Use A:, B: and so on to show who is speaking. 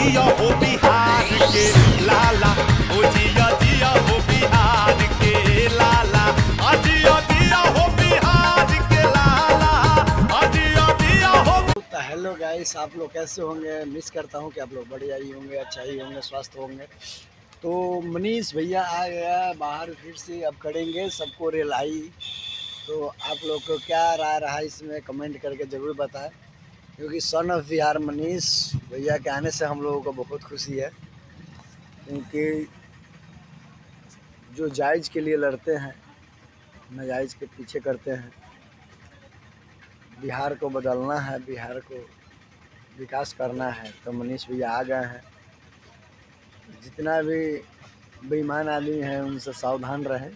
A: जिया हो बिहार के लाला, ओ जिया हो बिहार के लाला, जिया हो बिहार के लाला, जिया हो।
B: तो हेलो गाइस, आप लोग कैसे होंगे? मिस करता हूँ कि आप लोग बढ़िया ही होंगे, अच्छा ही होंगे, स्वस्थ होंगे। तो मनीष भैया आ गया बाहर फिर से, अब करेंगे सबको रिलाई। तो आप लोग को क्या राय रहा इसमें कमेंट करके ज़रूर बताएं, क्योंकि सन ऑफ बिहार मनीष भैया के आने से हम लोगों को बहुत खुशी है, क्योंकि जो जायज़ के लिए लड़ते हैं नाजायज़ के पीछे करते हैं। बिहार को बदलना है, बिहार को विकास करना है, तो मनीष भैया आ गए हैं। जितना भी बेईमान आदमी हैं उनसे सावधान रहें।